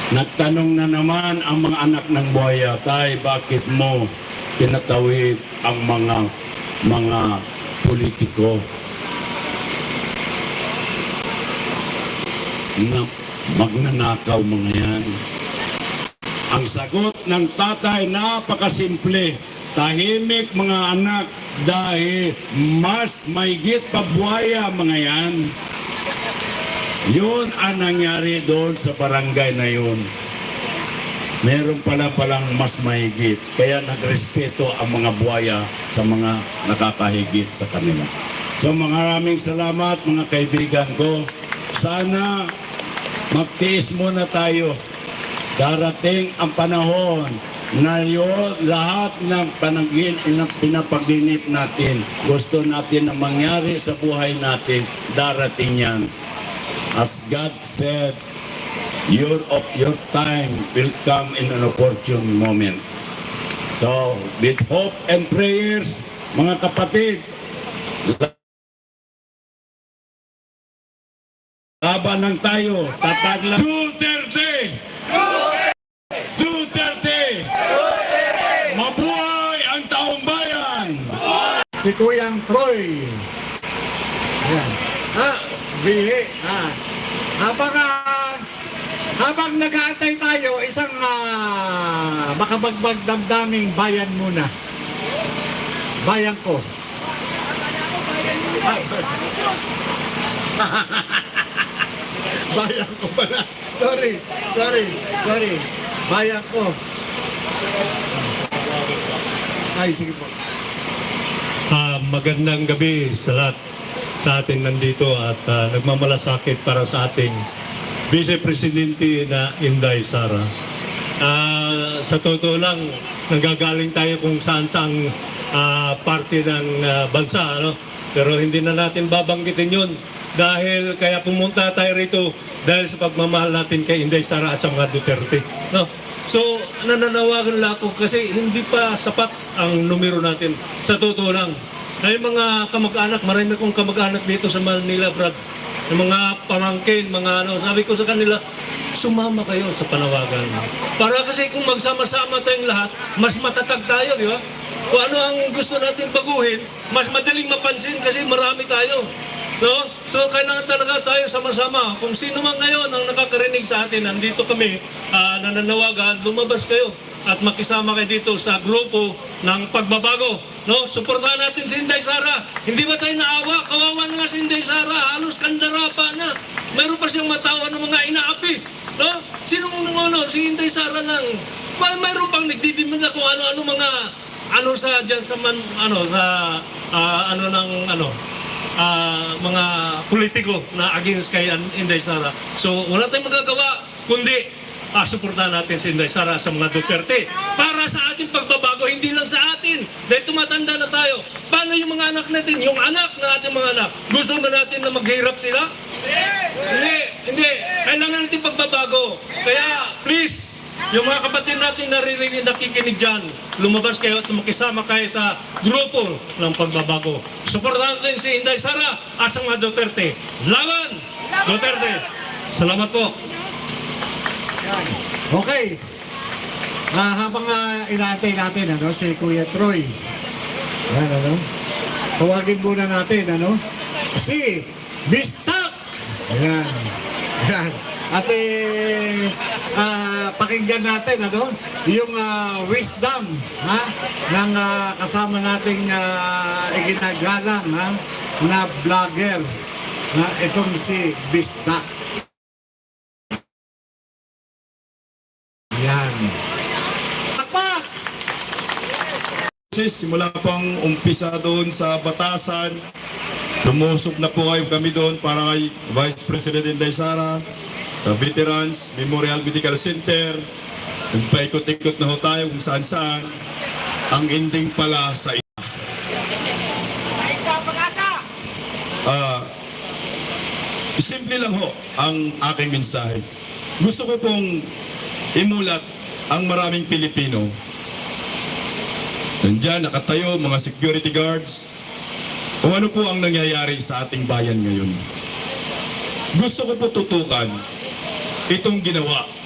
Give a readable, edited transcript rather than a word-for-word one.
Nagtanong na naman ang mga anak ng buhaya, Tay, bakit mo pinatawid ang mga politiko na magnanakaw mga yan? Ang sagot ng tatay, napakasimple. Tahimik mga anak dahil mas maigit pa buhaya mga yan. Yun ang nangyari doon sa barangay na yun. Meron palang mas mahigit. Kaya nagrespeto ang mga buhaya sa mga nakakahigit sa kanila. So maraming salamat mga kaibigan ko. Sana magtiis muna tayo. Darating ang panahon na yun, lahat ng pinapaginip natin, gusto natin na mangyari sa buhay natin, darating yan. As God said, your time will come in an opportune moment. So, with hope and prayers, mga kapatid, laban lang tayo, tatag lang. Duterte! Duterte! Mabuhay ang taong bayan! Si Kuyang Troy. Ayan. Bihi. Habang nag-aantay tayo, isang makabagbag damdaming bayan muna. Bayan ko. Bayan ko pala. Sorry. Bayan ko. Ay, sige po. Magandang gabi sa lahat sa atin nandito at nagmamalasakit para sa ating Vice Presidente na Inday Sara. Sa totoo lang, nanggagaling tayo kung saan-saang parte ng bansa, ano? Pero hindi na natin babanggitin yun dahil kaya pumunta tayo rito dahil sa pagmamahal natin kay Inday Sara at sa mga Duterte. No? So, nananawagan lang ako kasi hindi pa sapat ang numero natin. Sa totoo lang, ay mga kamag-anak, marami kong kamag-anak dito sa Manila, Brad. Yung mga pamangkin, mga ano, sabi ko sa kanila, sumama kayo sa panawagan. Para kasi kung magsama-sama tayong lahat, mas matatag tayo, di ba? Kung ano ang gusto natin baguhin, mas madaling mapansin kasi marami tayo. No? So, kailangan talaga tayo sama-sama. Kung sino man ngayon ang nakakarinig sa atin, nandito kami, nananawagan, lumabas kayo at makisama kayo dito sa grupo ng pagbabago. No? Suportahan natin si Inday Sara. Hindi ba tayo naawa? Kawawa na nga si Inday Sara. Halos kandarapa na. Mayroon pa siyang matawan ng mga inaapi. No? Sino ano? Si Inday Sara lang. Mayroon pang nagdidimand na kung ano-ano mga sa dyan sa mga politiko na against kay Inday Sara. So wala tayong magagawa kundi suportahan natin si Inday Sara sa mga Duterte para sa ating pagbabago, hindi lang sa atin dahil tumatanda na tayo. Paano yung mga anak natin, yung anak na ating mga anak, gusto ba natin na maghirap sila? Hindi. Kailangan natin pagbabago. Kaya please, yung mga kapatid natin nakikinig dyan, lumabas kayo at makisama kayo sa grupo ng pagbabago. Suportahan natin si Inday Sara at sa mga Duterte. Laban! Duterte! Salamat po. Okay. Habang inaantay natin si Kuya Troy. Ayan, tawagin muna natin si Bistak. Ayan. At pakinggan natin yung wisdom ng kasama nating iginagalang na vlogger itong si Bistak. Yan. Takpak! Simula pang umpisa doon sa Batasan, lumusok na po kami doon para kay Vice President Inday Sara sa Veterans Memorial Medical Center. Nagpaikot-ikot na ho tayo kung saan-saan. Ang ending pala sa simple lang ho ang aking mensahe. Gusto ko pong imulat ang maraming Pilipino. Nandiyan, nakatayo, mga security guards. Kung ano po ang nangyayari sa ating bayan ngayon. Gusto ko po tutukan itong ginawa